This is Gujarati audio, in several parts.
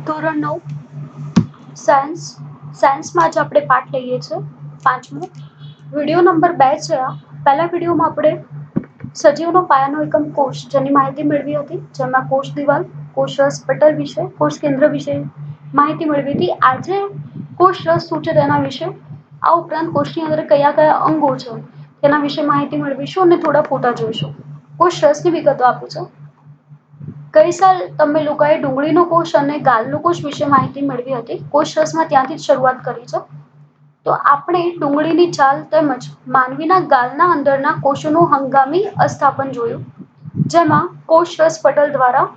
ધોરણ 9 સાયન્સ સાયન્સમાં આજે આપણે પાઠ લઈએ છીએ પાંચમો. વિડીયો નંબર 2 છે આ. પહેલા વિડીયોમાં આપણે સજીવનો પાયાનો એકમ કોષ જેની માહિતી મેળવી હતી, જેમાં કોષ દિવાલ, કોષ રસ પટલ વિશે, કોષ કેન્દ્ર વિશે માહિતી મેળવી હતી. આજે કોષ રસ શું છે તેના વિશે, આ ઉપરાંત કોષની અંદર કયા કયા અંગો છે તેના વિશે માહિતી મેળવીશું અને થોડા ફોટા જોઈશું. કોષ રસની વિગતો આપું છું. ગઈ સાલ તમે લોકોએ ડુંગળીનો કોષ અને ગાલનો કોષ વિશે માહિતી મેળવી હતી. કોષ રસમાં ત્યાંથી જ શરૂઆત કરી છે. તો આપણે ડુંગળીની છાલ તેમજ માનવીના ગાલના અંદરના કોષોનું હંગામી અસ્થાપન જોયું, જેમાં કોષ રસ પટલ દ્વારા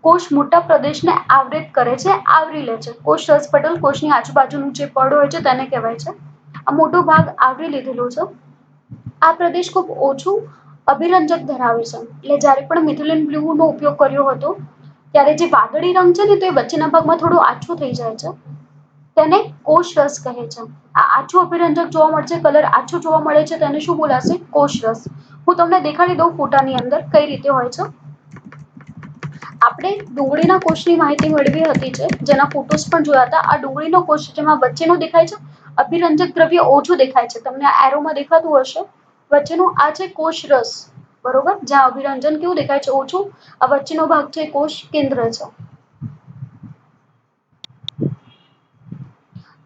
કોષ મોટા પ્રદેશને આવરિત કરે છે, આવરી લે છે. કોષ રસ પટલ કોષની આજુબાજુનું જે પડ હોય છે તેને કહેવાય છે. આ મોટો ભાગ આવરી લીધેલો છે. આ પ્રદેશ ખૂબ ઓછું અભિરંજક ધરાવે છે. એટલે જ્યારે પણ મિથિલિન બ્લૂનો ઉપયોગ કર્યો હતો ત્યારે જે વાદળી રંગ છે ને તે વચ્ચેના ભાગમાં થોડું આછું થઈ જાય છે, તેને કોષ રસ કહે છે. આ આછું અભિરંજક જોવા મળશે, કલર આછો જોવા મળે છે, તેને શું બોલાશે? કોષ રસ. હું તમને દેખાડી દઉં ફોટાની અંદર કઈ રીતે હોય છે. આપણે ડુંગળીના કોષની માહિતી મેળવી હતી છે, જેના ફોટોસ પણ જોયા હતા. આ ડુંગળીનો કોષ જેમાં વચ્ચેનો દેખાય છે, અભિરંજક દ્રવ્ય ઓછું દેખાય છે, તમને આ એરોમાં દેખાતું હશે. વચ્ચેનું આ છે કોષ રસ, બરોબર, જ્યાં અભિરંજન કેવું દેખાય છે? ઓછું. આ વચ્ચેનો ભાગ છે કોષ કેન્દ્ર છે,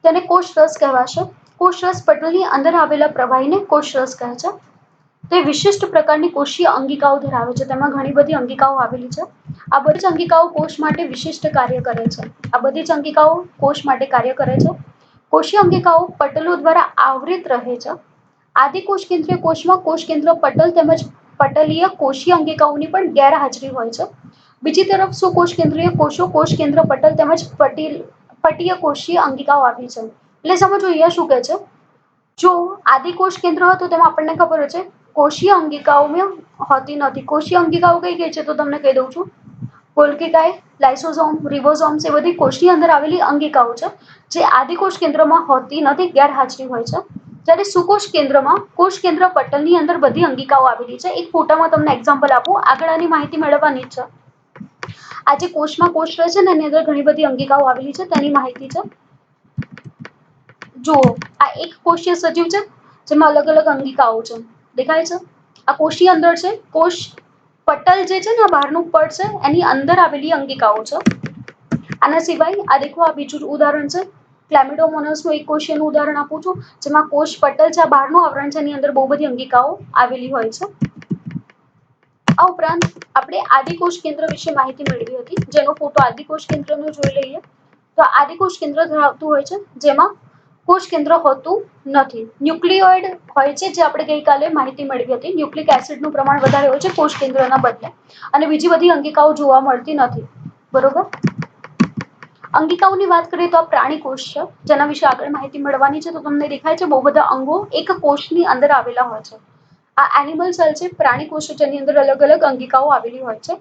તેને કોષ રસ કહેવાશે. કોષ રસ પટલની અંદર આવેલા પ્રવાહીને કોષ રસ કહે છે. તે વિશિષ્ટ પ્રકારની કોષીય અંગિકાઓ ધરાવે છે. તેમાં ઘણી બધી અંગિકાઓ આવેલી છે. આ બધી જ અંગિકાઓ કોષ માટે વિશિષ્ટ કાર્ય કરે છે. આ બધી જ અંગિકાઓ કોષ માટે કાર્ય કરે છે. કોષીય અંગિકાઓ પટલો દ્વારા આવરિત રહે છે. આદિકોષ કેન્દ્રીય કોષમાં કોષ કેન્દ્ર પટલ તેમજ પટલીય કોષીય અંગિકાઓની પણ ગેરહાજરી હોય છે. બીજી તરફ સુકોષ કેન્દ્રીય કોષો કોષ કેન્દ્ર પટલ તેમજ પટીય કોષીય અંગિકાઓ આપી છે. એટલે સમજો અહીંયા શું કહે છે, જો આદિકોષ કેન્દ્ર હતું તેમાં આપણને ખબર છે કોષીય અંગિકાઓ હોતી નથી. કોષીય અંગિકાઓ કઈ કઈ છે તો તમને કહી દઉં છું. ગોલ્ગીકાય, લાઇસોઝોમ, રિબોઝોમ્સ એ બધી કોષની અંદર આવેલી અંગિકાઓ છે, જે આદિકોષ કેન્દ્રમાં હોતી નથી, ગેરહાજરી હોય છે. જ્યારે સુકોષ કેન્દ્રમાં કોષ કેન્દ્ર પટલની અંદર બધી અંગિકાઓ આવેલી છે. એક ફોટામાં તમને એક્ઝામ્પલ આપું, આગળ આની માહિતી મેળવવાની છે. આજે કોષમાં કોષ રહે છે ને એની અંદર ઘણી બધી અંગિકાઓ આવેલી છે, તેની માહિતી છે. જુઓ, આ એક કોષીય સજીવ છે જેમાં અલગ અલગ અંગિકાઓ છે, દેખાય છે. આ કોષની અંદર છે. કોષ પટલ જે છે ને બહારનું પડ છે એની અંદર આવેલી અંગિકાઓ છે. આના સિવાય આ દેખો, આ બીજું ઉદાહરણ છે. ક્લેમિડોમોનાસનું એક કોષીયનું ઉદાહરણ આપું છું, જેમાં કોષ પટલ છે, આ બહારનું આવરણ છે, એની અંદર બહુ બધી અંગિકાઓ આવેલી હોય છે. આ ઉપરાંત આપણે આદિકોષ કેન્દ્ર વિશે માહિતી મેળવી હતી, જેનો ફોટો આદિકોષ કેન્દ્રનો જોઈ લઈએ. તો આદિકોષ કેન્દ્ર ધરાવતું હોય છે, જેમાં કોષ કેન્દ્ર હોતું નથી. ન્યુક્લિયોઇડ હોય છે, જે આપણે ગઈકાલે માહિતી મેળવી હતી. ન્યુક્લિક એસિડનું પ્રમાણ વધારે હોય છે કોષ કેન્દ્રના બદલે, અને બીજી બધી અંગિકાઓ જોવા મળતી નથી, બરોબર. અંગિકાઓની વાત કરીએ તો આ પ્રાણી કોષ છે, જેના વિશે આગળ માહિતી મેળવવાની છે. તો તમને દેખાય છે બહુ બધા અંગો એક કોષની અંદર આવેલા હોય છે. આ એનિમલ સેલ છે, પ્રાણી કોષ છે, જેની અંદર અલગ અલગ અંગિકાઓ આવેલી હોય છે,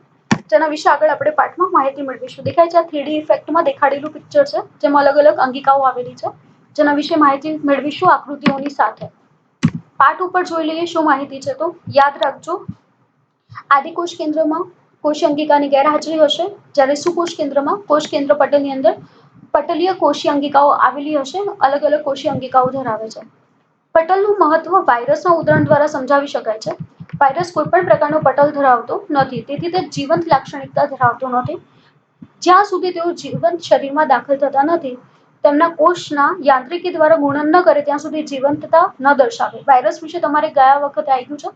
જેના વિશે આગળ આપણે પાઠમાં માહિતી મેળવીશું. દેખાય છે આ 3D ઇફેક્ટમાં દેખાડેલું પિક્ચર છે, જેમાં અલગ અલગ અંગિકાઓ આવેલી છે, જેના વિશે માહિતી મેળવીશું આકૃતિઓની સાથે. પાઠ ઉપર જોઈ લઈએ શું માહિતી છે. તો યાદ રાખજો, આદિકોષ કેન્દ્રમાં કોષ અંગિકાની ગેરહાજરી હશે, જ્યારે સુકોષ કેન્દ્રમાં કોષ કેન્દ્ર પટલની અંદર પટલીય કોષીય અંગિકાઓ આવેલી હશે, અલગ અલગ કોષીય અંગિકાઓ ધરાવે છે. પટલનું મહત્વ વાયરસના ઉદાહરણ દ્વારા સમજાવી શકાય છે. વાયરસ કોઈ પણ પ્રકારનો પટલ ધરાવતો નથી, તેથી તે જીવંત લાક્ષણિકતા ધરાવતો નથી. જ્યાં સુધી તેઓ જીવંત શરીરમાં દાખલ થતા નથી, તેમના કોષના યાંત્રિકી દ્વારા ગુણન ન કરે ત્યાં સુધી જીવંતતા ન દર્શાવે. વાયરસ વિશે તમારે ગયા વખતે આવ્યું છે.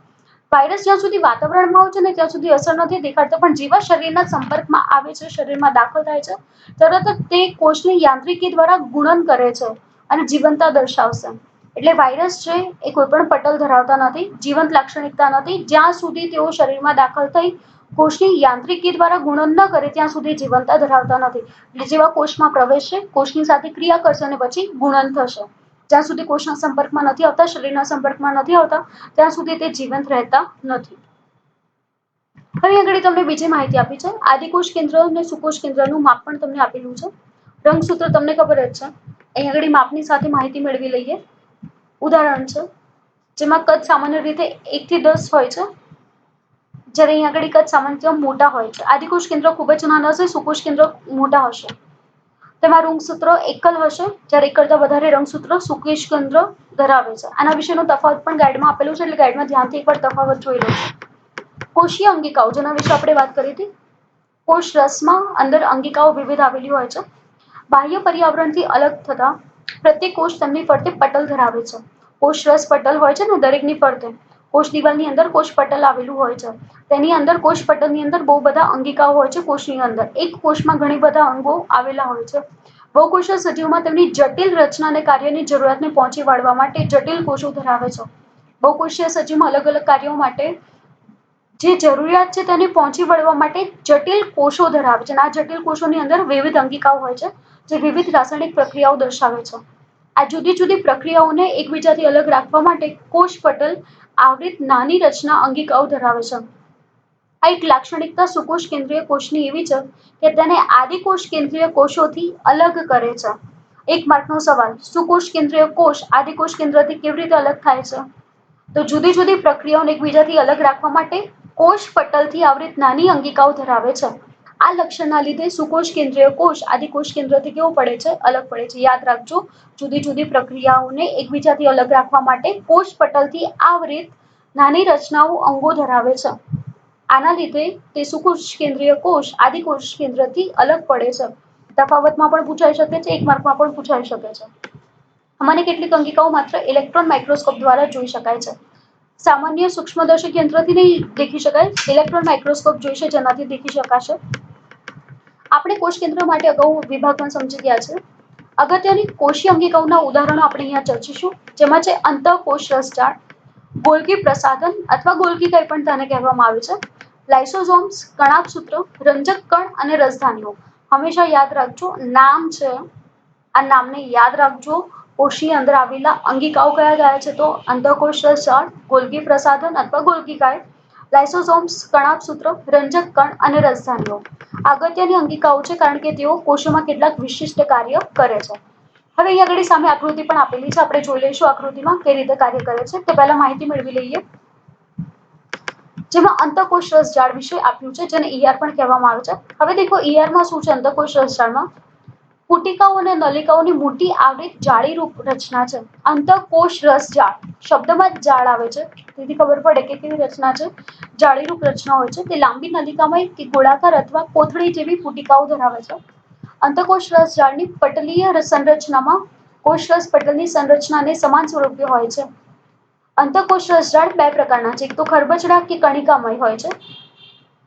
વાયરસ જ્યાં સુધી વાતાવરણમાં હોય છે ને ત્યાં સુધી અસર નથી દેખાડતો, પણ જેવા શરીરના સંપર્કમાં આવે છે, શરીરમાં દાખલ થાય છે, તરત જ તે કોષની યાંત્રિકી દ્વારા ગુણન કરે છે અને જીવંતતા દર્શાવશે. એટલે વાયરસ છે એ કોઈ પણ પટલ ધરાવતા નથી, જીવંત લાક્ષણિકતા નથી. જ્યાં સુધી તેઓ શરીરમાં દાખલ થઈ કોષની યાંત્રિકી દ્વારા ગુણન ન કરે ત્યાં સુધી જીવંતતા ધરાવતા નથી. એટલે જેવા કોષમાં પ્રવેશશે, કોષની સાથે ક્રિયા કરશે અને પછી ગુણન થશે. જ્યાં સુધી કોષના સંપર્કમાં નથી આવતા, શરીરના સંપર્કમાં નથી આવતા, ત્યાં સુધી તે જીવંત રહેતા નથી. હવે આગળ તમને બીજી માહિતી આપી છે. આદિકોષ કેન્દ્ર અને સુકોષ કેન્દ્રનું માપ પણ તમને આપેલું છે. રંગસૂત્ર તમને ખબર જ છે. અહીં આગળ માપની સાથે માહિતી મેળવી લઈએ. ઉદાહરણ છે, જેમાં કદ સામાન્ય રીતે 1 થી 10 હોય છે, જ્યારે અહીં આગળ કદ સામાન્ય મોટા હોય છે. આદિકોષ કેન્દ્ર ખૂબ જ નાના હશે, સુકોષ કેન્દ્ર મોટા હશે. તેમાં રંગસૂત્ર એકલ હશે, જ્યારે એક કરતાં વધારે રંગસૂત્ર સુકેશ કેન્દ્ર ધરાવે છે. આના વિશેનો તફાવત પણ ગાઈડમાં આપેલું છે, એટલે ગાઈડમાં ધ્યાનથી એકવાર તફાવત જોઈ લો. કોષીય અંગિકાઓ, જેના વિશે આપણે વાત કરી હતી. કોષ રસમાં અંદર અંગિકાઓ વિવિધ આવેલી હોય છે. બાહ્ય પર્યાવરણથી અલગ થતા પ્રત્યેક કોષ તેમની ફરતે પટલ ધરાવે છે. કોષ રસ પટલ હોય છે ને દરેકની ફરતે. કોષ દિવાલની અંદર કોષ પટલ આવેલું હોય છે. તેની અંદર કોષ પટલની અંદર બહુ બધા અંગિકાઓ હોય છે. કોષની અંદર એક કોષમાં ઘણી બધા અંગો આવેલા હોય છે. બહુકોષીય સજીવમાં તેમની જટિલ રચના અને કાર્યની જરૂરિયાતને પહોંચી વળવા માટે જટિલ કોષો ધરાવે છે. બહુકોષીય સજીવમાં અલગ અલગ કાર્યો માટે જે જરૂરિયાત છે તેને પહોંચી વળવા માટે જટિલ કોષો ધરાવે છે. આ જટિલ કોષોની અંદર વિવિધ અંગિકાઓ હોય છે, જે વિવિધ રાસાયણિક પ્રક્રિયાઓ દર્શાવે છે. આ જુદી જુદી પ્રક્રિયાઓને એકબીજાથી અલગ રાખવા માટે કોષ પટલ આવરિત નાની રચના અંગિકાઓ ધરાવે છે. આ એક લાક્ષણિકતા સુકોષ કેન્દ્રીય કોષની એવી છે કે તેને આદિકોષ કેન્દ્રીય કોષોથી અલગ કરે છે. એક માર્કનો સવાલ: સુકોષ કેન્દ્રીય કોષ આદિકોષ કેન્દ્રથી કેવી રીતે અલગ થાય છે? તો જુદી જુદી પ્રક્રિયાઓને એકબીજાથી અલગ રાખવા માટે કોષ પટલથી આવરિત નાની અંગિકાઓ ધરાવે છે. આ લક્ષણના લીધે સુકોષ કેન્દ્રીય કોષ આદિકોષ કેન્દ્રથી કેવું પડે છે? અલગ પડે છે. યાદ રાખજો, જુદી જુદી પ્રક્રિયાઓને એકબીજાથી અલગ રાખવા માટે કોષ પટલથી આવરિત નાની રચનાઓ અંગો ધરાવે છે. આના લીધે તે સુકોષ કેન્દ્રીય કોષ આદિકોષ કેન્દ્રથી અલગ પડે છે. તફાવતમાં પણ પૂછાઈ શકે છે, એક માર્કમાં પણ પૂછાઈ શકે છે. આમાંની કેટલીક અંગિકાઓ માત્ર ઇલેક્ટ્રોન માઇક્રોસ્કોપ દ્વારા જોઈ શકાય છે. સામાન્ય સૂક્ષ્મદર્શક યંત્રથી નહીં દેખી શકાય, ઇલેક્ટ્રોન માઇક્રોસ્કોપ જોઈશે જેનાથી દેખી શકાશે. આપણે કોષ કેન્દ્ર માટે અગાઉ વિભાગમાં સમજી ગયા છે. અગત્યની કોષીય અંગિકાઓના ઉદાહરણો આપણે અહીંયા ચર્ચીશું, જેમાં છે અંતઃકોષ રસજાળ, ગોલ્ગી પ્રસાધન અથવા ગોલ્ગી કંઈ પણ તેને કહેવામાં આવે છે, લાઇસોઝોમ્સ, કણાભસૂત્ર, રંજક કણ અને રસધાનીઓ. હંમેશા યાદ રાખજો, નામ છે, આ નામને યાદ રાખજો. કોષની અંદર આવેલા અંગિકાઓ કયા કયા છે? તો અંતઃકોષ રસજાળ, ગોલ્ગી પ્રસાધન અથવા ગોલ્ગી કાય, લાઇસોઝોમ્સ, કણાભસૂત્ર, રંજક કણ અને રસધાનીઓ. અગત્યની અંગિકાઓ છે કારણ કે તેઓ કોષોમાં કેટલાક વિશિષ્ટ કાર્ય કરે છે. હવે અહીં આગળ સામે આકૃતિ પણ આપેલી છે, આપણે જોઈ લઈશું આકૃતિમાં કઈ રીતે કાર્ય કરે છે. તો પહેલા માહિતી મેળવી લઈએ, જેમાં અંતઃકોષ રસજાળ વિશે આપ્યું છે, જેને ઈઆર પણ કહેવામાં આવે છે. હવે દેખો, ઈઆરમાં શું છે? અંતઃકોષ રસજાળમાં પુટિકાઓ અને નલિકાઓની મોટી આવરિત જાળીરૂપ રચના છે. અંતઃકોષ રસજાળ શબ્દમાં જ જાળ આવે છે, તેથી ખબર પડે કે કેવી રચના છે. જાળીરૂપ રચના હોય છે. તે લાંબી નલિકામાં કે ગોળાકાર અથવા કોથળી જેવી પુટિકાઓ ધરાવે છે. અંતઃકોષ રસજાળની પટલીય સંરચનામાં કોષરસ પટલની સંરચનાને સમાન સ્વરૂપે હોય છે. અંતઃકોષ રસજાળ બે પ્રકારના છે, એક તો ખરબચડા કે કણિકામય હોય છે.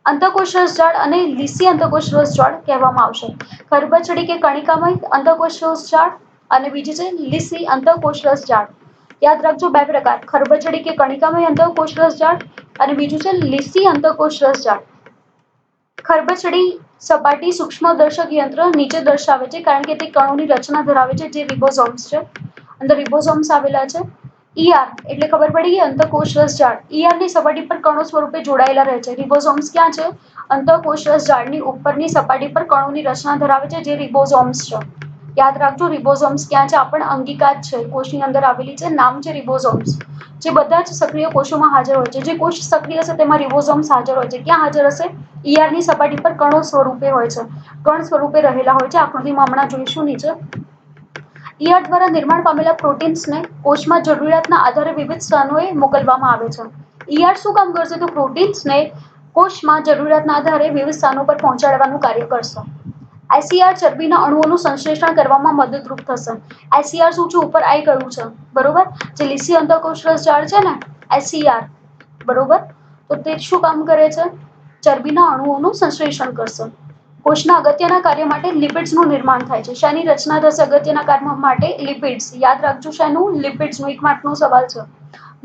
અંતઃકોષ રસજાળ અને લીસી અંતઃકોષ રસજાળ કહેવામાં આવશે. ખરબચડી કે કણિકામય અંતઃકોષ રસજાળ અને બીજી છે લીસી અંતઃકોષ રસજાળ. યાદ રાખજો, બે પ્રકાર: ખરબચડી કે કણિકામય અંતઃકોષ રસજાળ અને બીજું છે લીસી અંતઃકોષ રસજાળ. ખરબચડી સપાટી સૂક્ષ્મદર્શક યંત્ર નીચે દર્શાવે છે કારણ કે તે કણોની રચના ધરાવે છે, જે રિબોઝોમ્સ છે. અંદર રિબોઝોમ્સ આવેલા છે. ઈઆર એટલે ખબર પડી ગઈ, અંતઃકોષ રસજાળ. ઈઆરની સપાટી પર કણો સ્વરૂપે જોડાયેલા રહે છે. રિબોઝોમ્સ ક્યાં છે? અંતઃકોષ રસજાળની ઉપરની સપાટી પર કણોની રચના ધરાવે છે, જે રિબોઝોમ્સ છે. યાદ રાખજો, રિબોઝોમ્સ ક્યાં છે? આ પણ અંગિકા જ છે, કોષની અંદર આવેલી છે. નામ છે રિબોઝોમ્સ, જે બધા જ સક્રિય કોષોમાં હાજર હોય છે. જે કોષ સક્રિય હશે તેમાં રિબોઝોમ્સ હાજર હોય છે. ક્યાં હાજર હશે? ઈઆરની સપાટી પર કણો સ્વરૂપે હોય છે, કણ સ્વરૂપે રહેલા હોય છે. આકૃતિમાં હમણાં જોઈશું નીચે. ઈઆર દ્વારા નિર્માણ પામેલા પ્રોટીન્સને કોષમાં જરૂરિયાતના આધારે વિવિધ સ્થાનોએ મોકલવામાં આવે છે. ઈઆર શું કામ કરશે? તો પ્રોટીન્સને કોષમાં જરૂરિયાતના આધારે વિવિધ સ્થાનો પર પહોંચાડવાનું કાર્ય કરશે. આઈસીઆર ચરબીના અણુઓનું સંશ્લેષણ કરવામાં મદદરૂપ થશે. આઈસીઆર શું છે? ઉપર આવી ગયું છે, બરોબર? જે લીસી અંતઃકોષ રસજાળ છે ને, આઈસીઆર, બરોબર? તો તે શું કામ કરે છે? ચરબીના અણુઓનું સંશ્લેષણ કરશે. કોષના અગત્યના કાર્ય માટે લિપિડ્સનું નિર્માણ થાય છે. શાની રચના થશે અગત્યના કાર્ય માટે? લિપિડ્સ. યાદ રાખજો, શાનું? લિપિડ્સનું. એક માર્કનો સવાલ છે.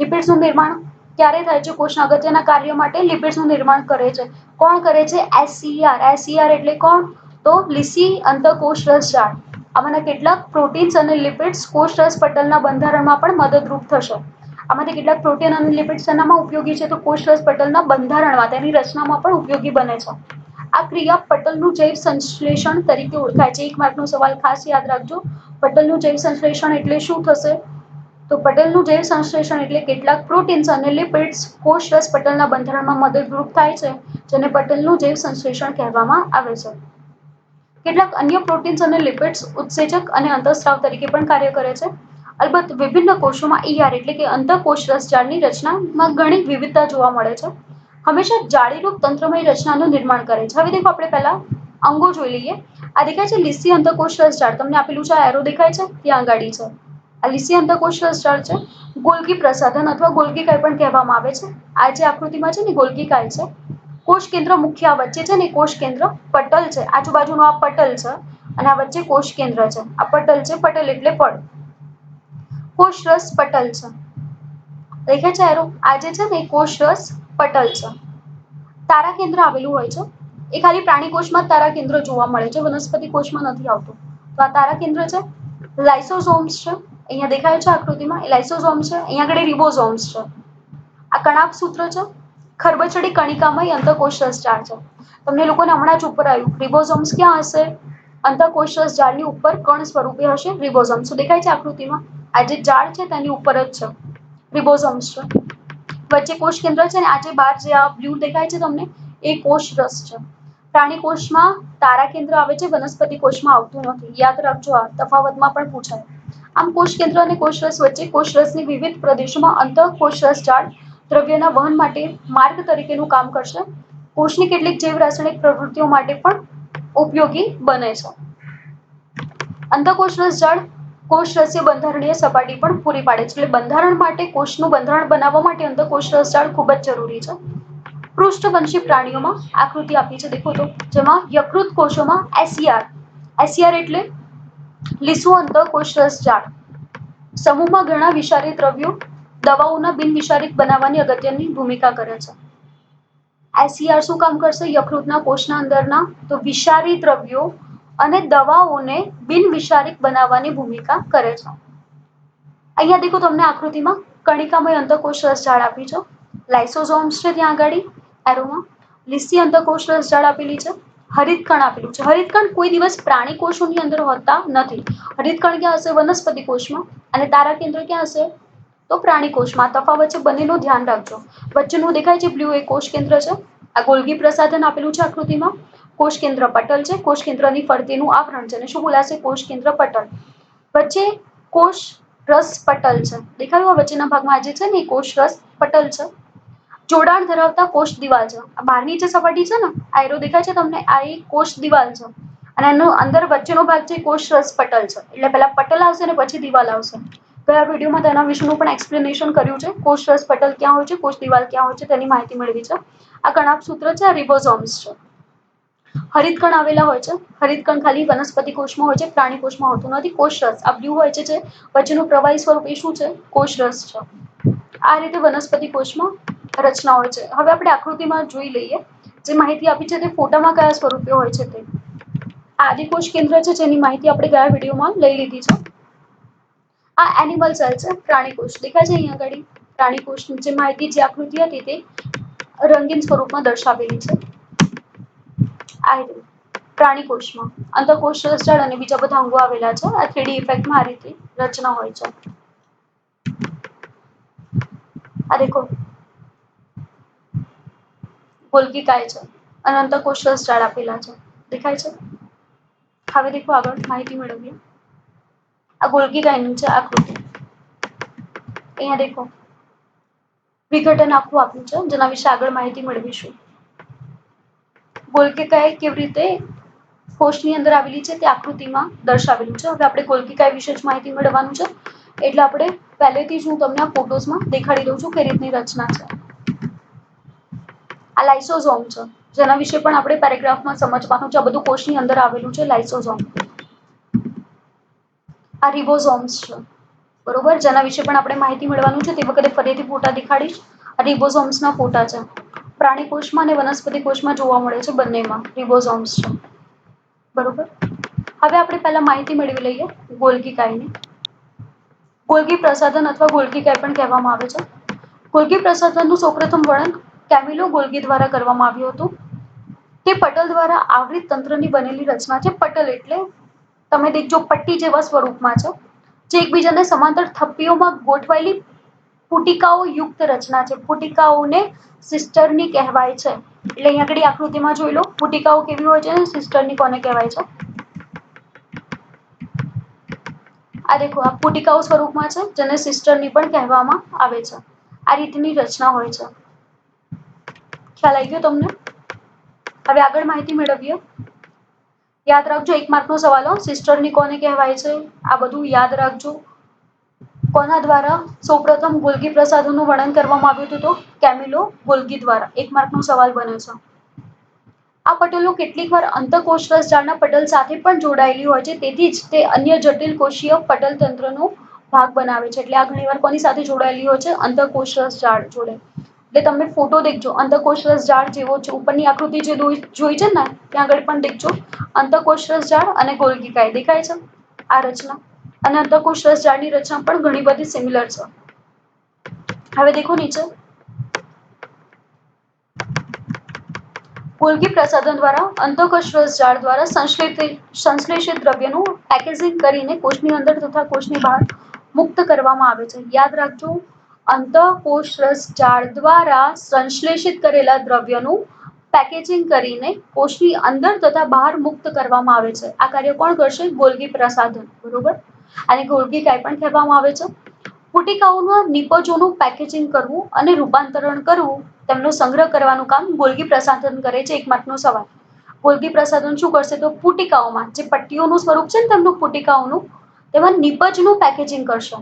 લિપિડ્સનું નિર્માણ ક્યારે થાય છે? કોષના અગત્યના કાર્ય માટે લિપિડ્સનું નિર્માણ કરે છે. કોણ કરે છે? આઈસીઆર. આઈસીઆર એટલે કોણ? તો લીસી અંતઃકોષ રસજાળ. આમાંના કેટલાક પ્રોટીન્સ અને લિપિડ્સ કોષરસ પટલના બંધારણમાં પણ મદદરૂપ થશે. આમાંથી કેટલાક પ્રોટીન અને લિપિડ્સ શેનામાં ઉપયોગી છે? તો કોષરસ પટલના બંધારણમાં, તેની રચનામાં પણ ઉપયોગી બને છે. આ ક્રિયા પટલનું જૈવ સંશ્લેષણ તરીકે ઓળખાય છે. એક માર્કનો સવાલ ખાસ યાદ રાખજો. પટલનું જૈવ સંશ્લેષણ એટલે શું થશે? તો પટલનું જૈવ સંશ્લેષણ એટલે કેટલાક પ્રોટીન્સ અને લિપિડ્સ કોષરસ પટલના બંધારણમાં મદદરૂપ થાય છે, જેને પટલનું જૈવ સંશ્લેષણ કહેવામાં આવે છે. કેટલાક અન્ય પ્રોટીન્સ અને લિપિડ્સ ઉત્સેચક અને અંતઃસ્રાવ તરીકે પણ કાર્ય કરે છે. અલબત્ત વિભિન્ન કોષોમાં ER એટલે કે અંતઃકોષ રસજાળની રચનામાં ઘણી વિવિધતા જોવા મળે છે. હંમેશા જાળીરૂપ તંત્રમય રચનાનું નિર્માણ કરે છે. હવે દેખો આપણે પહેલા અંગો જોઈ લઈએ. આ દેખાય છે લીસી અંતઃકોષ રસજાળ, તમને આપેલું છે એરો દેખાય છે ત્યાં આગાડી છે. આ લીસી અંતઃકોષ રસજાળ છે. ગોલ્ગી પ્રસાધન અથવા ગોલ્ગી કાય પણ કહેવામાં આવે છે. આ જે આકૃતિમાં છે ને ગોલ્ગી કાય છે. કોષ કેન્દ્ર મુખ્ય આ વચ્ચે છે ને કોષ કેન્દ્ર પટલ છે. આજુબાજુનું આ પટલ છે અને આ વચ્ચે કોષ કેન્દ્ર છે. આ પટલ છે, પટલ એટલે પડ. કોષરસ પટલ છે. દેખાય છે એરો? આ જે છે ને એ કોષરસ પટલ છે. તારા કેન્દ્ર આવેલું હોય છે. એ ખાલી પ્રાણી કોષમાં જ તારા કેન્દ્ર જોવા મળે છે, વનસ્પતિ કોષમાં નથી આવતું. તો આ તારા કેન્દ્ર છે. લાઇસોઝોમ્સ છે. અહીંયા દેખાય છે આકૃતિમાં, એ લાઇસોઝોમ છે. અહીંયા આગળ રિબોઝોમ્સ છે. આ કણાભ સૂત્ર છે. ખરબચડી કણિકામય અંતઃકોષ રસજાળ છે. તમને લોકોને હમણાં જ ઉપર આવ્યું, રિબોઝોમ્સ ક્યાં હશે? અંતઃકોષ રસજાળની ઉપર કણ સ્વરૂપે હશે રિબોઝોમ્સ. તો દેખાય છે આકૃતિમાં? આ જે જાળ છે તેની ઉપર જ છે. રિબોઝોમ્સ છે. વચ્ચે કોષ કેન્દ્ર છે ને આ જે બાર જે આ બ્લુ દેખાય છે તમને એ કોષરસ છે. પ્રાણી કોષમાં તારા કેન્દ્ર આવે છે, વનસ્પતિ કોષમાં આવતું નથી. યાદ રાખજો, આ તફાવતમાં પણ પૂછાય. આમ કોષ કેન્દ્ર અને કોષરસ વચ્ચે કોષરસની વિવિધ પ્રદેશોમાં અંતઃકોષ રસજાળ દ્રવ્યના વહન માટે માર્ગ તરીકેનું કામ કરશે. કોષની કેટલીક જૈવ રાસાયણિક પ્રવૃત્તિઓ માટે પણ ઉપયોગી બને છે. અંતઃકોષ રસજાળ કોષરસીય બંધારણીય સપાટી પણ પૂરી પાડે છે. એટલે બંધારણ માટે કોષનું બંધારણ બનાવવા માટે અંતઃકોષ રસજાળ ખૂબ જ જરૂરી છે. પૃષ્ઠવંશી પ્રાણીઓમાં આકૃતિ આપી છે દેખો તો, જેમાં યકૃત કોષોમાં SER એટલે લીસું અંતઃકોષ રસજાળ સમૂહમાં ઘણા વિષારી દ્રવ્યો દવાઓના બિનવિષારિક બનાવવાની અગત્યની ભૂમિકા કરે છે. SER શું કામ કરશે? યકૃતના કોષના અંદરના તો વિષારી દ્રવ્યો અને દવાઓને બિનવિષારિક બનાવવાની ભૂમિકા કરે છે. અહીંયા દેખો તમને આકૃતિમાં કણિકામય અંતઃકોષ રસજાળ આપી છે. લાઇસોઝોમ્સ છે ત્યાં આગાડી એરોમાં. લીસી અંતઃકોષ રસજાળ આપેલી છે. હરિતકણ આપેલું છે. હરિતકણ કોઈ દિવસ પ્રાણી કોષોની અંદર હોતા નથી. હરિતકણ ક્યાં હશે? વનસ્પતિ કોષમાં. અને તારા કેન્દ્ર ક્યાં હશે? તો પ્રાણી કોષમાં. તફાવત છે બંનેનું ધ્યાન રાખજો. વચ્ચેનું દેખાય છે બ્લુ એ કોષ કેન્દ્ર છે. આ ગોલ્ગી પ્રસાધન આપેલું છે આકૃતિમાં. કોષ કેન્દ્ર પટલ છે. કોષ કેન્દ્રની ફરતેનું આવરણ છે. અને શું બોલાશે? કોષ કેન્દ્ર પટલ. વચ્ચે કોષ રસ પટલ છે. દેખાયું? વચ્ચેના ભાગમાં આજે છે ને કોષ રસ પટલ છે. જોડાણ ધરાવતા કોષ દિવાલ છે. આ બહારની જે સપાટી છે ને આ એરો દેખાય છે તમને, આ એક કોષ દિવાલ છે. અને એનો અંદર વચ્ચેનો ભાગ છે કોષ રસ પટલ છે. એટલે પહેલા પટલ આવશે ને પછી દિવાલ આવશે. ગયા વિડીયોમાં તેના વિશેનું પણ એક્સપ્લેનેશન કર્યું છે. કોષ રસ પટલ ક્યાં હોય છે, કોષ દિવાલ ક્યાં હોય છે તેની માહિતી મેળવી છે. આ કણાભ સૂત્ર છે, આ રિબોઝોમ્સ છે. હરિતકણ આવેલા હોય છે. હરિતકણ ખાલી વનસ્પતિ કોષમાં હોય છે, પ્રાણી કોષમાં હોતું નથી. કોષરસ આ બ્લુ હોય છે જે વચ્ચેનું પ્રવાહી સ્વરૂપ એ શું છે? કોષરસ છે. આ રીતે વનસ્પતિ કોષમાં રચના હોય છે. હવે આપણે આકૃતિમાં જોઈ લઈએ. જે માહિતી આપી છે તે ફોટામાં કયા સ્વરૂપે હોય છે તે. આદિકોષ કેન્દ્ર છે જેની માહિતી આપણે ગયા વિડીયોમાં લઈ લીધી છે. આ એનિમલ સેલ છે, પ્રાણી કોષ. દેખાય છે અહીંયા આગળ? પ્રાણી કોષની જે માહિતી જે આકૃતિ હતી તે રંગીન સ્વરૂપમાં દર્શાવેલી છે. આ પ્રાણી કોષમાં અંતઃકોષ રસજાળ અને બીજા બધા અંગો આવેલા છે. આ 3D ઇફેક્ટમાં આ રીતે રચના હોય છે. આ દેખો ગોલ્ગી કાય છે અને અંતઃકોષ રસજાળ આપેલા છે. દેખાય છે? હવે દેખો આગળ માહિતી મેળવીએ. આ ગોલ્ગી કાયની છે આકૃતિ. અહીંયા દેખો વિઘટન આખું આપ્યું છે જેના વિશે આગળ માહિતી મેળવીશું. ગોલ્ગી કાય કેવી રીતે કોષની અંદર આવેલી છે તે આકૃતિમાં દર્શાવેલું છે. હવે આપણે ગોલ્ગી કાય વિશે જ માહિતી મેળવવાનું છે. એટલે આપણે પહેલેથી જ હું તમને આ ફોટોઝમાં દેખાડી દઉં છું કઈ રીતની રચના છે. આ લાઇસોઝોમ છે. જેના વિશે પણ આપણે પેરેગ્રાફમાં સમજવાનું છે. આ બધું કોષની અંદર આવેલું છે લાઇસોઝોમ. આ રિબોઝોમ્સ છે. બરોબર, જેના વિશે પણ આપણે માહિતી મેળવવાનું છે. તે વખતે ફરીથી ફોટા દેખાડીશ. આ રિબોઝોમ્સના ફોટા છે. પ્રાણી કોષમાં અને વનસ્પતિ કોષમાં જોવા મળે છે બંનેમાં રિબોઝોમ્સ છે. બરોબર, હવે આપણે પહેલા માહિતી મેળવી લઈએ ગોલ્ગી કાયની. ગોલ્ગી પ્રસાધન અથવા ગોલ્ગી કાય પણ કહેવામાં આવે છે. ગોલ્ગી પ્રસાધનનું સૌપ્રથમ વર્ણન કેમિલો ગોલ્ગી દ્વારા કરવામાં આવ્યું હતું. તે પટલ દ્વારા આવરિત તંત્રની બનેલી રચના છે. પટલ એટલે તમે દેખજો પટ્ટી જેવા સ્વરૂપમાં છે. જે એકબીજાને સમાંતર થપ્પીઓમાં ગોઠવાયેલી પુટિકાઓ યુક્ત રચના છે. પુટિકાઓને સિસ્ટરની કહેવાય છે. એટલે અહીંયા આગળ આકૃતિમાં જોઈ લો પુટિકાઓ કેવી હોય છે, સિસ્ટરની કોને કહેવાય છે. આ દેખો આ પુટિકાઓ સ્વરૂપમાં છે, જેને સિસ્ટરની પણ કહેવામાં આવે છે. આ રીતની રચના હોય છે. ખ્યાલ આવી ગયો તમને? હવે આગળ માહિતી મેળવીએ. યાદ રાખજો, 1 માર્કનો સવાલ. સિસ્ટરની કોને કહેવાય છે આ બધું યાદ રાખજો. કોના દ્વારા સૌપ્રથમ ગોલ્ગી પ્રસાધનનું વર્ણન કરવામાં આવ્યું હતું? તો કેમિલો ગોલ્ગી દ્વારા. 1 માર્કનો સવાલ બને છે. આ પટલો કેટલીક વાર અંતઃકોષરસ જાળના પટલ સાથે પણ જોડાયેલી હોય છે, તેથી જ તે અન્ય જટિલ કોષીય પટલ તંત્રનો ભાગ બનાવે છે. એટલે આ ઘણીવાર કોની સાથે જોડાયેલી હોય છે? અંતઃકોષરસ જાળ જોડે. એટલે તમે ફોટો દેખજો, અંતઃકોષરસ જાળ જેવો છે. ઉપરની આકૃતિ જે જોઈ છે ને, ત્યાં આગળ પણ દેખજો. અંતઃકોષરસ જાળ અને ગોલ્ગી કાય દેખાય છે આ રચના. અને અંતઃકોષરસ જાળની રચના પણ ઘણી બધી સિમિલર છે. હવે દેખો નીચે. ગોલ્ગી પ્રસાધન દ્વારા અંતઃકોષરસ જાળ દ્વારા સંશ્લેષિત દ્રવ્યનું પેકેજિંગ કરીને કોષની અંદર તથા કોષની બહાર મુક્ત કરવામાં આવે છે. યાદ રાખજો, અંતઃકોષરસ જાળ દ્વારા સંશ્લેષિત કરેલા દ્રવ્યનું પેકેજિંગ કરીને કોષની અંદર તથા બહાર મુક્ત કરવામાં આવે છે. આ કાર્ય કોણ કરશે? ગોલ્ગી પ્રસાધન. બરોબર. આને ગોલ્ગી કાય પણ કહેવામાં આવે છે. પુટિકાઓના નિપજોનું પેકેજિંગ કરવું અને રૂપાંતરણ કરવું, તેમનો સંગ્રહ કરવાનું કામ ગોલ્ગી પ્રસાધન કરે છે. 1 માર્કનો સવાલ. ગોલ્ગી પ્રસાધન શું કરશે? તો પુટિકાઓમાં જે પટ્ટીઓનું સ્વરૂપ છે ને તેમનું પુટિકાઓનું, તેમાં નિપજનું પેકેજિંગ કરશે.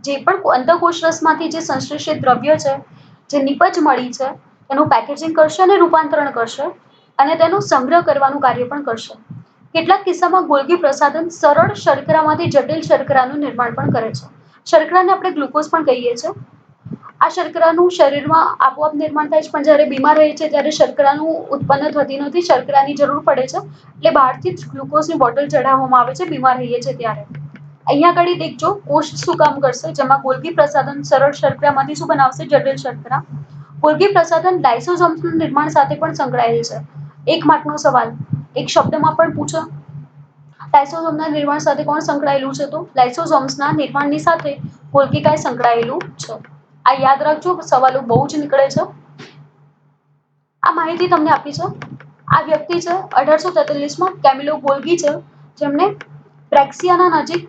જે પણ અંતઃકોષરસમાંથી જે સંશ્લેષિત દ્રવ્ય છે, જે નિપજ મળી છે, એનું પેકેજિંગ કરશે અને રૂપાંતરણ કરશે અને તેનો સંગ્રહ કરવાનું કાર્ય પણ કરશે. કેટલાક કિસ્સામાં ગોલ્ગી પ્રસાધન સરળ શર્કરામાંથી જટિલ શર્કરાનું નિર્માણ પણ કરે છે. શર્કરાને આપણે ગ્લુકોઝ પણ કહીએ છીએ. આ શર્કરાનું શરીરમાં આપોઆપ નિર્માણ થાય છે, પણ જ્યારે બીમાર રહે છે ત્યારે શર્કરાનું ઉત્પન્ન થતી નથી. શર્કરાની જરૂર પડે છે, એટલે બહારથી જ ગ્લુકોઝની બોટલ ચઢાવવામાં આવે છે બીમાર રહીએ છીએ ત્યારે. અહીંયા આગળ દેખજો, કોષ શું કામ કરશે? જેમાં ગોલ્ગી પ્રસાધન સરળ શર્કરામાંથી શું બનાવશે? જટિલ શર્કરા. ગોલ્ગી પ્રસાધન લાઇસોસોમ્સનું નિર્માણ સાથે પણ સંકળાયેલ છે. 1 માર્કનો સવાલ. એક શબ્દમાં પણ પૂછો. લાઇસોસોમના નિર્માણ સાથે કોણ સંકળાયેલું છે? તો લાઇસોસોમ્સના નિર્માણની સાથે ગોલ્ગી કાય સંકળાયેલું છે. આ યાદ રાખજો, સવાલો બહુ જ નીકળે છે. આ માહિતી તમને આપી છે. આ વ્યક્તિ છે 1843માં કેમિલો ગોલ્ગી છે, જેમને બ્રેક્સિયાના નજીક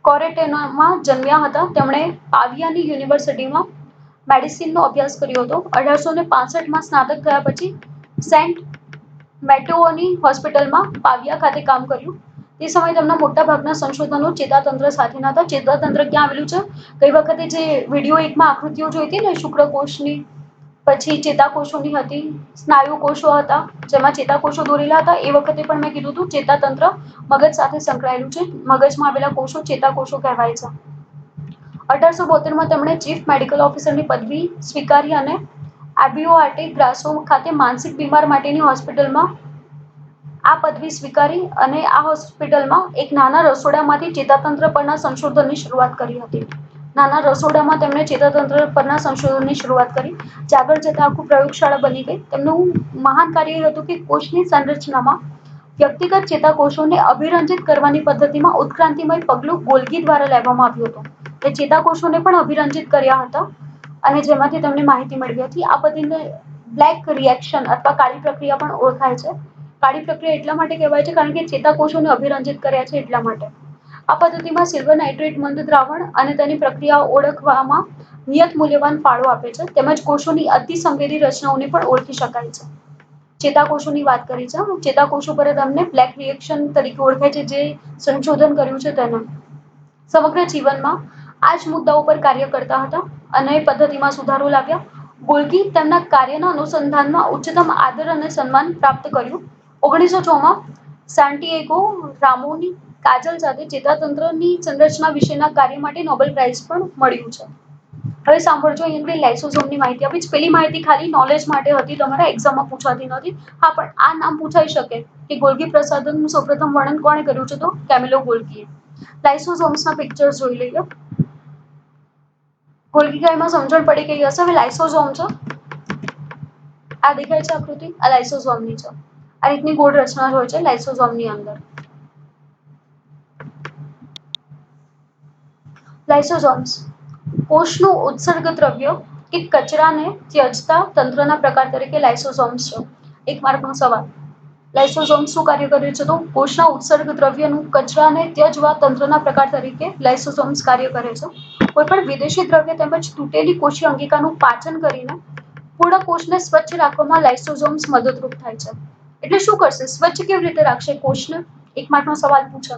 કોરેટેનામાં જન્મ્યા હતા. તેમણે પાવિયાની યુનિવર્સિટીમાં મેડિસિનનો અભ્યાસ કર્યો હતો. 1865માં સ્નાતક થયા પછી સેન્ટ મેટેઓની હોસ્પિટલમાં પાવિયા ખાતે કામ કર્યું. તે સમયે તેમના મોટાભાગના સંશોધનો ચેતાતંત્ર સાથેના હતા. ચેતાતંત્ર ક્યાં આવેલું છે? ગઈ વખતે જે વિડીયો 1માં આકૃતિઓ જોઈ હતી ને, શુક્રકોષની, પછી ચેતાકોષોની હતી, સ્નાયુ કોષો હતા, જેમાં ચેતાકોષો દોરેલા હતા. એ વખતે પણ મેં કીધું હતું ચેતાતંત્ર મગજ સાથે સંકળાયેલું છે. મગજમાં આવેલા કોષો ચેતાકોષો કહેવાય છે. 1872માં તેમણે ચીફ મેડિકલ ઓફિસરની પદવી સ્વીકારી અને એબિયો ગ્રાસો ખાતે માનસિક બીમાર માટેની હોસ્પિટલમાં આ પદવી સ્વીકારી અને આ હોસ્પિટલમાં એક નાના રસોડામાંથી ચેતાતંત્ર પરના સંશોધનની શરૂઆત કરી હતી. નાના રસોડામાં તેમણે ચેતાતંત્ર પરના સંશોધનની શરૂઆત કરી. જે આગળ જતા આખું પ્રયોગશાળા બની ગઈ. તેમનું મહાન કાર્ય એ હતું કે કોષની સંરચનામાં વ્યક્તિગત ચેતાકોષોને અભિરંજિત કરવાની પદ્ધતિમાં ઉત્ક્રાંતિમય પગલું ગોલ્ગી દ્વારા લેવામાં આવ્યું હતું. તે ચેતાકોષોને પણ અભિરંજિત કર્યા હતા અને જેમાંથી તમને માહિતી મેળવી હતી. આ પદ્ધતિને બ્લેક રિએક્શન અથવા કાળી પ્રક્રિયા પણ ઓળખાય છે. કાળી પ્રક્રિયા એટલા માટે કહેવાય છે કારણ કે ચેતાકોષોને અભિરંજિત કર્યા છે એટલા માટે. આ પદ્ધતિમાં સિલ્વર નાઇટ્રેટ મંદ દ્રાવણ અને તેની પ્રક્રિયાઓ ઓળખવામાં નિયત મૂલ્યવાન ફાળો આપે છે. તેમજ કોષોની અતિસંવેદી રચનાઓને પણ ઓળખી શકાય છે. ચેતાકોષોની વાત કરી છે. ચેતાકોષો પર તમને બ્લેક રિએક્શન તરીકે ઓળખાય છે, જે સંશોધન કર્યું છે તેનું. સમગ્ર જીવનમાં આ જ મુદ્દાઓ પર કાર્ય કરતા હતા અને પદ્ધતિમાં સુધારો લાવ્યા. ગોલ્ગી તેમના કાર્યના અનુસંધાનમાં ઉચ્ચતમ આદર અને સન્માન પ્રાપ્ત કર્યું. 1906માં સાન્ટિએગો રામોની કાજલ સાથે ચેતાતંત્રની સંરચના વિશેના કાર્ય માટે નોબેલ પ્રાઇઝ પણ મળ્યું છે. હવે સાંભળજો, અહીં લાઇસોસોમની માહિતી આપી છે. પેલી માહિતી ખાલી નોલેજ માટે હતી, તમારા એક્ઝામમાં પૂછાતી નથી. હા, પણ આ નામ પૂછાઈ શકે કે ગોલ્ગી પ્રસાધનનું સૌપ્રથમ વર્ણન કોણે કર્યું છે? તો કેમિલો ગોલ્ગીએ. લાઇસોસોમ્સના પિક્ચર્સ જોઈ લઈએ. ગોલ્ગી કાયમાં સમજણ પડી ગઈ હશે. હવે લાઇસોસોમ છે. આ દેખાય છે આકૃતિ? આ લાઇસોસોમની છે. આ રીતની ગોળ રચના હોય છે લાઇસોસોમની અંદર. લાઇસોસોમ્સ કોષનું ઉત્સર્ગ દ્રવ્ય કે કચરાને ત્યજતા તંત્રના પ્રકાર તરીકે લાઇસોસોમ્સ છે. 1 માર્કનો સવાલ. લાઇસોસોમ શું કાર્ય કરે છે? તો કોષના ઉત્સર્ગ દ્રવ્યનું કચરાને ત્યજવા તંત્રના પ્રકાર તરીકે લાઇસોસોમ્સ કાર્ય કરે છે. કોઈપણ વિદેશી દ્રવ્ય તેમજ તૂટેલી કોષીય અંગિકાનું પાચન કરીને પૂર્ણ કોષને સ્વચ્છ રાખવામાં લાઇસોસોમ્સ મદદરૂપ થાય છે. એટલે શું કરશે? સ્વચ્છ કેવી રીતે રાખશે કોષને? એક માર્કનો સવાલ પૂછો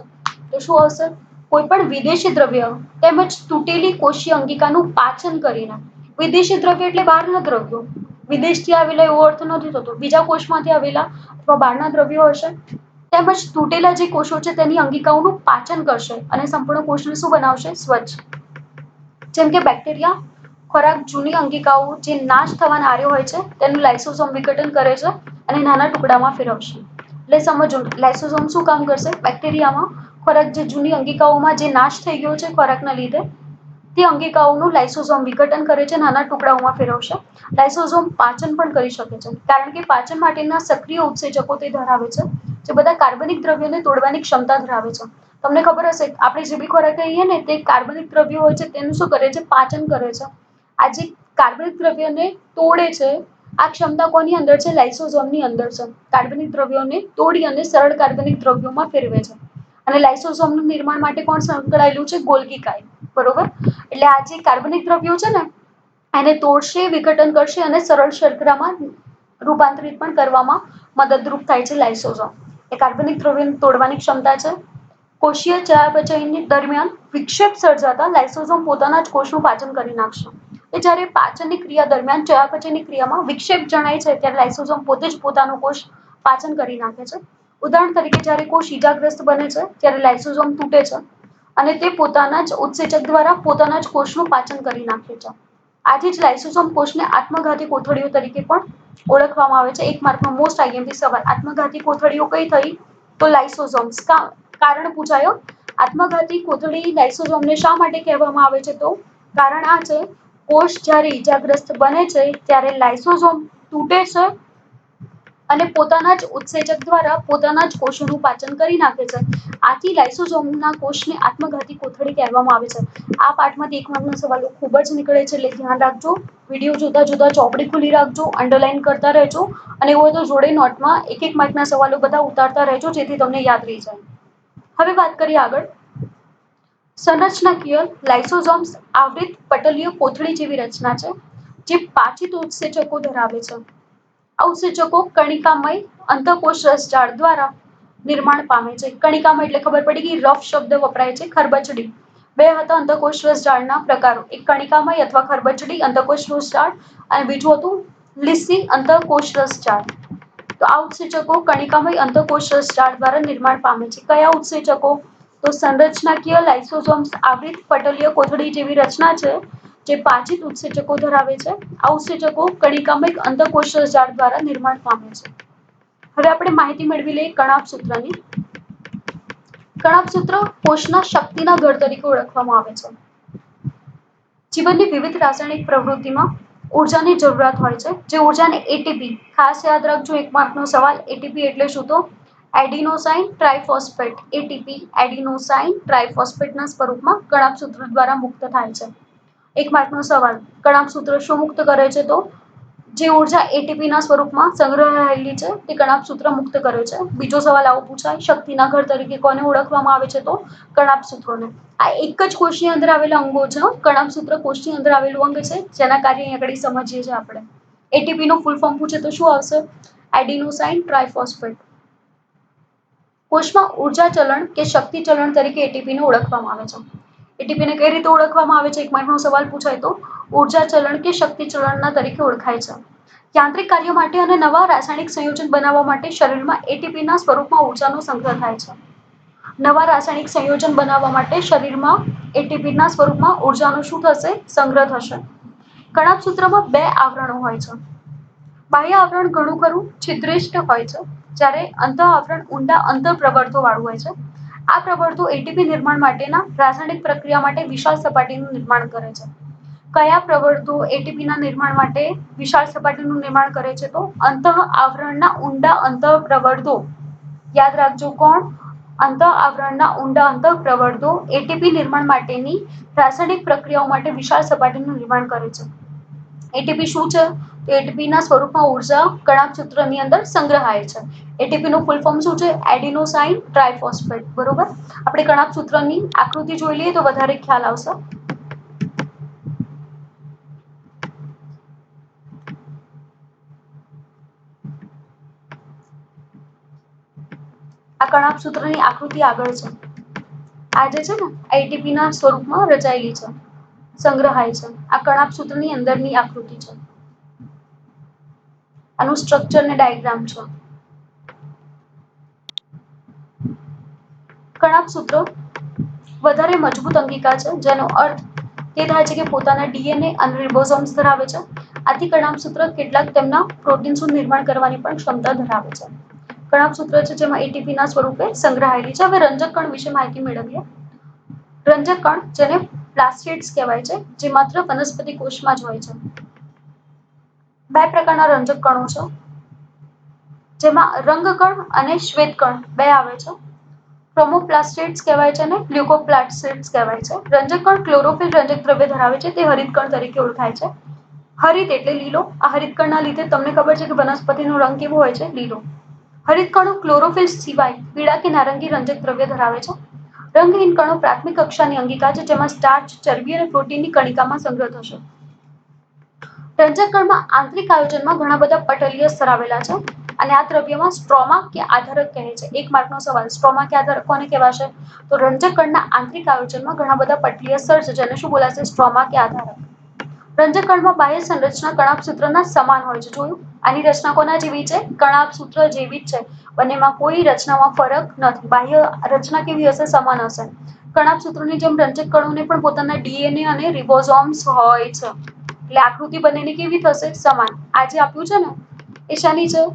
તો શું આવશે? કોઈપણ વિદેશી દ્રવ્ય તેમજ તૂટેલી કોષીય અંગિકાનું પાચન કરીને, વિદેશી દ્રવ્ય એટલે બહારના દ્રવ્યો, વિદેશથી આવેલા એવો અર્થ નથી થતો, બીજા કોષમાંથી આવેલા અથવા બહારના દ્રવ્યો હશે. તેમજ તૂટેલા જે કોષો છે તેની અંગિકાઓનું પાચન કરશે અને સંપૂર્ણ કોષને શું બનાવશે? સ્વચ્છ. જેમ કે બેક્ટેરિયા ખોરાક જૂની અંગિકાઓ જે નાશ થવાના આરે હોય છે તેનું લાઇસોસોમ વિઘટન કરે છે અને નાના ટુકડામાં ફેરવશે. એટલે સમજો લાઇસોસોમ શું કામ કરશે? બેક્ટેરિયામાં ખોરાક જે જૂની અંગિકાઓમાં જે નાશ થઈ ગયો છે ખોરાકના લીધે તે અંગિકાઓનું લાઇસોસોમ વિઘટન કરે છે, નાના ટુકડાઓમાં ફેરવશે. લાઇસોસોમ પાચન પણ કરી શકે છે કારણ કે પાચન માટેના સક્રિય ઉત્સેચકો તે ધરાવે છે જે બધા કાર્બનિક દ્રવ્યોને તોડવાની ક્ષમતા ધરાવે છે. તમને ખબર હશે આપણે જે બી ખોરાક કહીએ ને તે કાર્બનિક દ્રવ્યો હોય છે તેનું શું કરે છે? પાચન કરે છે. આ જે કાર્બનિક દ્રવ્યને તોડે છે આ ક્ષમતા કોની અંદર છે? લાઇસોસોમની અંદર છે. કાર્બનિક દ્રવ્યોને તોડી અને સરળ કાર્બનિક દ્રવ્યોમાં ફેરવે છે. અને લાઇસોસોમનું નિર્માણ માટે કોણ સંકળાયેલું છે? ગોલ્ગી કાય. બરોબર? એટલે આ જે કાર્બનિક દ્રવ્યો છે ને એને તોડશે, વિઘટન કરશે અને સરળ શર્કરામાં રૂપાંતરિત પણ કરવામાં મદદરૂપ થાય છે લાઇસોસોમ. એ કાર્બનિક દ્રવ્યોને તોડવાની ક્ષમતા છે. કોષીય ચયાપચય દરમિયાન વિક્ષેપ સર્જાતા લાઇસોસોમ પોતાના જ કોષનું પાચન કરી નાખશે. એ જ્યારે પાચનની ક્રિયા દરમિયાન ચયાપચયની ક્રિયામાં વિક્ષેપ જણાય છે ત્યારે લાઇસોસોમ પોતે જ પોતાનો કોષ પાચન કરી નાખે છે. ઉદાહરણ તરીકે જ્યારે કોષ ઈજાગ્રસ્ત બને છે ત્યારે લાઇસોસોમ તૂટે છે અને તે પોતાના જ ઉત્સેચક દ્વારા પોતાના જ કોષનું પાચન કરી નાખે છે. આથી જ લાઇસોસોમ કોષને આત્મઘાતી કોથળીઓ તરીકે પણ ઓળખવામાં આવે છે. એક માર્કનો મોસ્ટ આઈએમપી સવાલ. આત્મઘાતી કોથળીઓ કઈ થઈ? તો લાઇસોસોમ્સ. કારણ પૂછાયો. આત્મઘાતી કોથળી લાઇસોસોમને શા માટે કહેવામાં આવે છે? તો કારણ આ છે કોષ જ્યારે ઈજાગ્રસ્ત બને છે ત્યારે લાઇસોસોમ તૂટે છે અને પોતાના જ ઉત્સેચક દ્વારા પોતાના જ કોષોનું પાચન કરી નાખે છે. આથી લાઇસોસોમના કોષને આત્મઘાતી કોથળી કહેવામાં આવે છે. આ પાઠમાંથી એક માર્કનો સવાલો ખૂબ જ નીકળે છે એટલે ધ્યાન રાખજો. વિડીયો જોતા જોતા ચોપડી ખુલ્લી રાખજો, અંડરલાઈન કરતા રહેજો અને એવું હોય તો જોડે નોટમાં એક માર્કના સવાલો બધા ઉતારતા રહેજો જેથી તમને યાદ રહી જાય. હવે વાત કરીએ આગળ. સંરચનાકીય લાઇસોસોમ્સ આવૃત પટલીય કોથળી જેવી રચના છે જે પાચિત ઉત્સેચકો ધરાવે છે. આ ઉત્સેચકો કણિકામય અંતઃકોષ રસજાળ દ્વારા નિર્માણ પામે છે. કણિકામય એટલે ખબર પડી ગઈ, રફ શબ્દ વપરાય છે. ખરબચડી. બે હતા અંતઃકોષ રસજાળના પ્રકારો. એક કણિકામય અથવા ખરબચડી અંતઃકોષ રસજાળ અને બીજું હતું લીસી અંતઃકોષ રસજાળ. તો આ ઉત્સેચકો કણિકામય અંતઃકોષ રસજાળ દ્વારા નિર્માણ પામે છે. કયા ઉત્સેચકો? તો સંરચનાકીય લાઇસોસોમ્સ આવૃત પટલીય કોથળી જેવી રચના છે જે પાચિત ઉત્સેચકો ધરાવે છે. આ ઉત્સેચકો કણિકામય અંતઃકોષ રસજાળ દ્વારા નિર્માણ પામે છે. હવે આપણે માહિતી મેળવી લઈએ કણાભ સૂત્રની. કણાભ સૂત્ર કોષના શક્તિના ઘર તરીકે ઓળખવામાં આવે છે. જીવનની વિવિધ રાસાયણિક પ્રવૃત્તિમાં ઉર્જાની જરૂરિયાત હોય છે. જે ઉર્જાને એટીપી, ખાસ યાદ રાખજો એક માર્કનો સવાલ. એટીપી એટલે શું? તો એડિનોસાઇન ટ્રાઇફોસ્ફેટ. એટીપી એડિનોસાઇન ટ્રાઇફોસ્ફેટના સ્વરૂપમાં કણાભ સૂત્ર દ્વારા મુક્ત થાય છે. એક માર્કનો સવાલ. કણાભ સૂત્ર શું મુક્ત કરે છે? તો જે ઉર્જા એટીપીના સ્વરૂપમાં સંગ્રહાયેલી છે તે કણાભ સૂત્ર મુક્ત કરે છે. બીજો સવાલ આવો પૂછાય, શક્તિના ઘર તરીકે કોને ઓળખવામાં આવે છે? તો કણાભ સૂત્રોને. આ એક જ કોષની અંદર આવેલા અંગો છે. કણાભ સૂત્ર કોષની અંદર આવેલું અંગ છે જેના કાર્ય અહીં આગળ સમજીએ છીએ આપણે. એટીપી નું ફૂલ ફોર્મ પૂછે તો શું આવશે? Adenosine triphosphate. કોષમાં ઉર્જા ચલણ કે શક્તિ ચલણ તરીકે એટીપીને ઓળખવામાં આવે છે. એટીપીને કઈ રીતે ઓળખવામાં આવે છે? એક માર્કનો સવાલ પૂછાય તો ઉર્જા ચલણ કે શક્તિ ચલણના તરીકે ઓળખાય છે. યાંત્રિક કાર્યો માટે અને નવા રાસાયણિક સંયોજન બનાવવા માટે શરીરમાં એટીપીના સ્વરૂપમાં ઉર્જાનો સંગ્રહ થાય છે. નવા રાસાયણિક સંયોજન બનાવવા માટે શરીરમાં એટીપીના સ્વરૂપમાં ઉર્જાનો શું થશે? સંગ્રહ થશે. કણાભ સૂત્રમાં બે આવરણો હોય છે. બાહ્ય આવરણ ઘણું ખરું છિદ્રિષ્ટ હોય છે જ્યારે અંતઃ આવરણ ઊંડા અંતઃપ્રવર્ધો વાળું હોય છે. આ પ્રવર્ધો એટીપી નિર્માણ માટેના રાસાયણિક પ્રક્રિયા માટે વિશાળ સપાટીનું નિર્માણ કરે છે. કયા પ્રવર્ધો એટીપીના નિર્માણ માટે વિશાળ સપાટીનું નિર્માણ કરે છે? તો અંતઃ આવરણના ઊંડા અંતઃપ્રવર્ધો. યાદ રાખજો કોણ? અંતઃ આવરણના ઊંડા અંતઃપ્રવર્ધો એટીપી નિર્માણ માટેની રાસાયણિક પ્રક્રિયાઓ માટે વિશાળ સપાટીનું નિર્માણ કરે છે. એટીપી શું છે? તો એટીપીના સ્વરૂપમાં ઉર્જા કણાભસૂત્રની અંદર સંગ્રહાય છે. એટીપીનું ફૂલ ફોર્મ શું છે? Adenosine triphosphate. બરોબર. આપણે કણાભસૂત્રની આકૃતિ જોઈ લઈએ તો વધારે ખ્યાલ આવશે. આ કણાભસૂત્રની આકૃતિ આગળ છે. આ જે છે ને એટીપીના સ્વરૂપમાં રચાયેલી છે, સંગ્રહાય છે. આ કણાભસૂત્રની અંદરની આકૃતિ છે. આનું સ્ટ્રક્ચર ને ડાયાગ્રામ છે. કણાભસૂત્ર વધારે મજબૂત અંગિકા છે, જેનો અર્થ તે થાય છે કે પોતાના ડીએનએ અને રિબોસોમ્સ ધરાવે છે. આથી કણાભસૂત્ર કેટલાક તેમના પ્રોટીન્સનું નિર્માણ કરવાની પણ ક્ષમતા ધરાવે છે. કણાભસૂત્ર છે જેમાં એટીપીના સ્વરૂપે સંગ્રહાયેલી છે. હવે રંજક કણ વિશે માહિતી મેળવીએ. રંજક કણ જેને પ્લાસ્ટિડ્સ કહેવાય છે, જે માત્ર વનસ્પતિ કોષમાં જ હોય છે. બે પ્રકારના રંજક કણો છે, જેમાં રંગકણ અને શ્વેતકણ બે આવે છે. ક્રોમોપ્લાસ્ટિડ્સ કહેવાય છે અને લ્યુકોપ્લાસ્ટિડ્સ કહેવાય છે. રંજક કણ ક્લોરોફિલ રંજક દ્રવ્ય ધરાવે છે, તે હરિતકણ તરીકે ઓળખાય છે. હરિત એટલે લીલો. આ હરિતકણના લીધે તમને ખબર છે કે વનસ્પતિનો રંગ કેવો હોય છે? લીલો. હરિતકણો ક્લોરોફિલ સિવાય પીળા કે નારંગી રંજક દ્રવ્ય ધરાવે છે. રંગહીન કણો પ્રાથમિક કક્ષાની અંગિકા છે, જેમાં સ્ટાર્ચ, ચરબી અને પ્રોટીનની કણિકામાં સંગ્રહ થશે. રંજક કણમાં આંતરિક આયોજનમાં ઘણા બધા પટલીય સ્તર આવેલા છે. અને આ દ્રવ્યમાં સ્ટ્રોમા કે આધારક કહે છે. 1 માર્કનો સવાલ. સ્ટ્રોમા કે આધારક કોને કહેવાશે? તો રંજક કણના આંતરિક આયોજનમાં ઘણા બધા પટલીય સ્તર છે, જેને શું બોલાશે? સ્ટ્રોમા કે આધારક. રંજક કણમાં બાહ્ય સંરચના કણાભસૂત્રના સમાન હોય છે. જોયું? આની રચના કોના જેવી છે? કણાભસૂત્ર જેવી જ છે. બંનેમાં કોઈ રચનામાં ફરક નથી. બાહ્ય રચના કેવી હશે? સમાન હશે. કણાભસૂત્રની જેમ રંજક કણોને પણ પોતાના ડીએનએ અને રિબોસોમ્સ હોય છે. એટલે આકૃતિ બંનેની કેવી થશે? સમાન. આ જે આપ્યું છે ને એ શાની છે?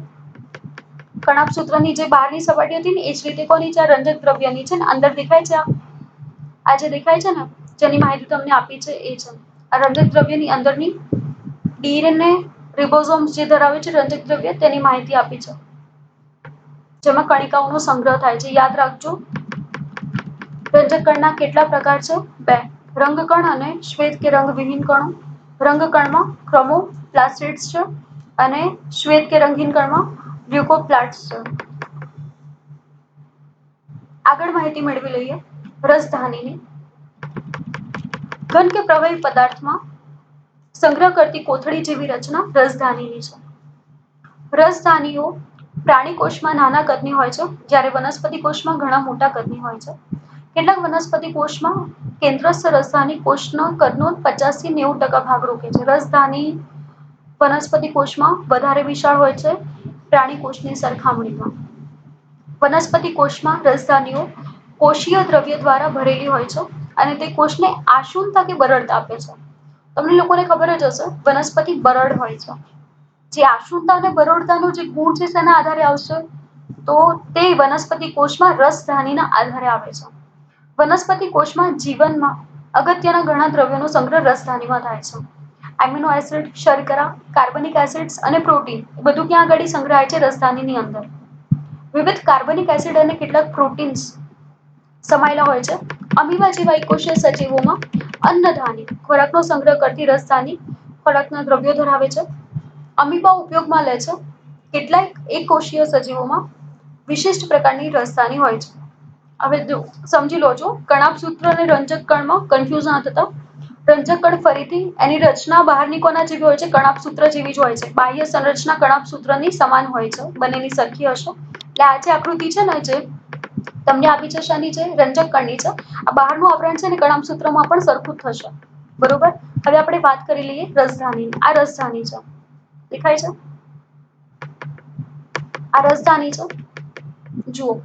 કણાભસૂત્રની જે બહારની સપાટી હતી ને એ જ રીતે કોની છે? રંજક દ્રવ્યની છે ને અંદર દેખાય છે આ જે દેખાય છે ને જેની માહિતી તમને આપી છે એ છે. આ રંજક દ્રવ્યની અંદરની ડીએનએ રિબોસોમ્સ જે ધરાવે છે રંજક દ્રવ્ય તેની માહિતી આપી છે. જેમાં કણિકાઓનો સંગ્રહ થાય છે. યાદ રાખજો. રંજક કણના કેટલા પ્રકાર છે? 2. રંગકણ અને શ્વેત કે રંગવિહીન કણો. રંગકણમાં ક્રોમોપ્લાસ્ટિડ્સ છે અને શ્વેત કે રંગહીન કણમાં લ્યુકોપ્લાસ્ટ્સ છે. આગળ માહિતી મેળવી લઈએ રસધાનીની. ઘન કે પ્રવાહી પદાર્થમાં સંગ્રહ કરતી કોથળી જેવી રચના રસધાનીની છે. રસધાનીઓ પ્રાણી કોષમાં નાના કદની હોય છે, જ્યારે વનસ્પતિ કોષમાં ઘણા મોટા કદની હોય છે. કેટલાક વનસ્પતિ કોષમાં કેન્દ્રસ્થ રસધાની કોષના કદનો 50 થી 90% ભાગ રોકે છે. રસધાની વનસ્પતિ કોષમાં વધારે વિશાળ હોય છે પ્રાણી કોષની સરખામણીમાં. વનસ્પતિ કોષમાં રસધાનીઓ કોષીય દ્રવ્ય દ્વારા ભરેલી હોય છે અને તે કોષને આશુનતા કે બરડતા આપે છે. તમને લોકોને ખબર જ હશે વનસ્પતિ બરડ હોય છે. જે આશુનતા અને બરોળતાનો જે ગુણ છે તેના આધારે આવશે તો તે વનસ્પતિ કોષમાં રસધાનીના આધારે આવે છે. વનસ્પતિ કોષમાં જીવનમાં અગત્યના ઘણા દ્રવ્યોનો સંગ્રહ રસધાનીમાં થાય છે. એમિનો એસિડ, શર્કરા, કાર્બનિક એસિડ્સ અને પ્રોટીન એ બધું ક્યાં આગળ સંગ્રહાય છે? રસધાનીની અંદર. વિવિધ કાર્બનિક એસિડ અને કેટલાક પ્રોટીન્સ સમાયેલા હોય છે. અમીબા જેવા એકોષીય સજીવોમાં અન્નધાની ખોરાકનો સંગ્રહ કરતી રસધાની ખોરાકના દ્રવ્યો ધરાવે છે. અમીબા ઉપયોગમાં લે છે કેટલાક એકકોષીય સજીવોમાં વિશિષ્ટ પ્રકારની રસધાની હોય છે. હવે જો સમજી લો છો કણાભસૂત્ર અને રંજક કણમાં કન્ફ્યુઝ ના થતા. રંજક કણ ફરીથી એની રચના બહારની કોના જેવી હોય છે? કણાભસૂત્ર જેવી જ હોય છે. બાહ્ય સંરચના કણાભસૂત્રની સમાન હોય છે. બંનેની સરખી હશે. એટલે આ જે આકૃતિ છે ને જે તમને આપી છે શાની છે? રંજક કણની છે. આ બહારનું આવરણ છે ને કણાભસૂત્રમાં પણ સરખું જ થશે. બરોબર. હવે આપણે વાત કરી લઈએ રસધાનીની. આ રસધાની છે. દેખાય છે? આ રસધાની છે. જુઓ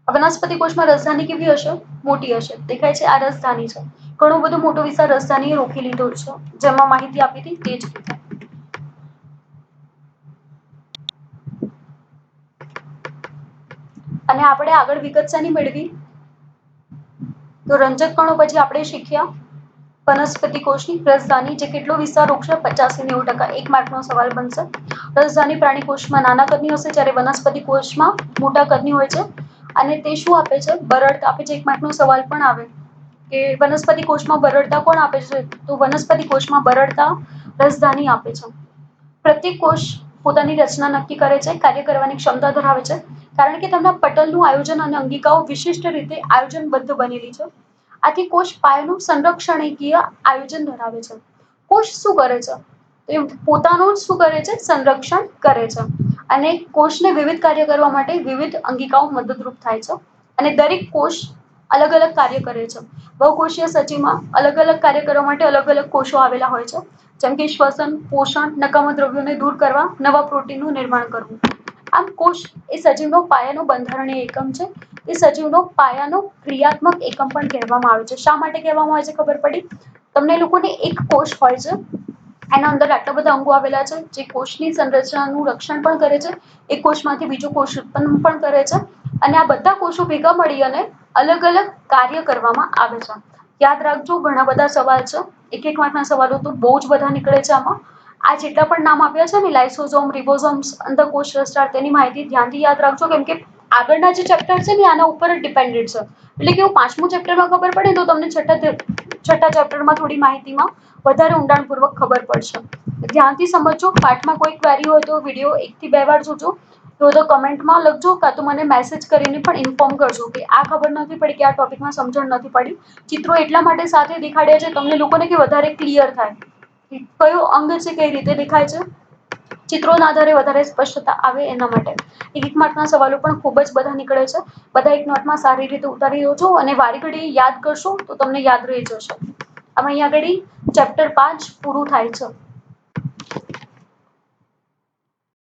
વનસ્પતિ કોષમાં રસધાની કેવી હશે? મોટી હશે. દેખાય છે? આ રસધાની છે. ઘણો બધો મોટો વિસ્તાર રસધાનીએ રોકી લીધો છે. જેમાં માહિતી આપી હતી તે જ રીતે. અને આપણે આગળ વિગત શાની મેળવી? તો રંજક કણો પછી આપણે શીખ્યા વનસ્પતિ કોષની રસધાની જે કેટલો વિસ્તાર રોકશે? 50 થી 90%. 1 માર્કનો સવાલ બનશે. રસધાની પ્રાણી કોષમાં નાના કદની હશે જ્યારે વનસ્પતિ કોષમાં મોટા કદની હોય છે. અને તે શું આપે છે? બરડતા આપે છે. 1 માર્કનો સવાલ પણ આવે કે વનસ્પતિ કોષમાં બરડતા કોણ આપે છે? તો વનસ્પતિ કોષમાં બરડતા રસધાની આપે છે. પ્રત્યેક કોષ પોતાની રચના નક્કી કરે છે, કાર્ય કરવાની ક્ષમતા ધરાવે છે, કારણ કે તેમના પટલનું આયોજન અને અંગિકાઓ વિશિષ્ટ રીતે આયોજનબદ્ધ બનેલી છે. આથી કોષ પાયાનું સંરક્ષણીય આયોજન ધરાવે છે. કોષ શું કરે છે? એ પોતાનું શું કરે છે? સંરક્ષણ કરે છે. અને કોષને વિવિધ કાર્ય કરવા માટે વિવિધ અંગિકાઓ મદદરૂપ થાય છે. અને દરેક કોષ અલગ અલગ કાર્ય કરે છે. બહુકોષીય સજીવમાં અલગ અલગ કાર્ય કરવા માટે અલગ અલગ કોષો આવેલા હોય છે. જેમ કે શ્વસન, પોષણ, નકામા દ્રવ્યોને દૂર કરવા, નવા પ્રોટીનનું નિર્માણ કરવું. આમ કોષ એ સજીવનો પાયાનો બંધારણીય એકમ છે. એ સજીવનો પાયાનો ક્રિયાત્મક એકમ પણ કહેવામાં આવે છે. શા માટે કહેવામાં આવે છે ખબર પડી? તમને લોકોને એક કોષ હોય છે. એના અંદર આટલા બધા અંગો આવેલા છે, જે કોષની સંરચનાનું રક્ષણ પણ કરે છે. એક કોષમાંથી બીજો કોષ ઉત્પન્ન પણ કરે છે. અને આ બધા કોષો ભેગા મળી અને અલગ અલગ કાર્ય કરવામાં આવે છે. યાદ રાખજો, ઘણા બધા સવાલ છે. એક માર્કના સવાલો તો બહુ જ બધા નીકળે છે આમાં. આ જેટલા પણ નામ આપ્યા છે ને, લાઇસોઝોમ, રિબોઝોમ્સ, અંતકોષ રસજાળ, તેની માહિતી ધ્યાનથી યાદ રાખજો, કેમ કે આગળના જે ચેપ્ટર છે ને આના ઉપર જ ડિપેન્ડેડ છે. એટલે કે પાંચમું ચેપ્ટરમાં ખબર પડે તો તમને છઠ્ઠા ચેપ્ટરમાં થોડી માહિતીમાં વધારે ઊંડાણપૂર્વક ખબર પડશે. ધ્યાનથી સમજજો. પાઠમાં કોઈ ક્વેરી હોય તો વિડીયો 1 થી 2 વાર જોજો. તો કમેન્ટમાં લખજો, કાં તો મને મેસેજ કરીને પણ ઇન્ફોર્મ કરજો કે આ ખબર નથી પડી, કે આ ટોપિકમાં સમજણ નથી પડી. ચિત્રો એટલા માટે સાથે દેખાડ્યા છે તમને લોકોને કે વધારે ક્લિયર થાય. કયો અંગ છે, કઈ રીતે દેખાય છે, ચિત્રોના આધારે વધારે સ્પષ્ટતા આવે એના માટે. એક માર્કના સવાલો પણ ખૂબ જ બધા નીકળે છે. બધા એક નોટમાં સારી રીતે ઉતારી દો અને વારી ઘડી યાદ કરશો તો તમને યાદ રહી જશે. આમ અહીંયા આગળ ચેપ્ટર 5 પૂરું થાય છે.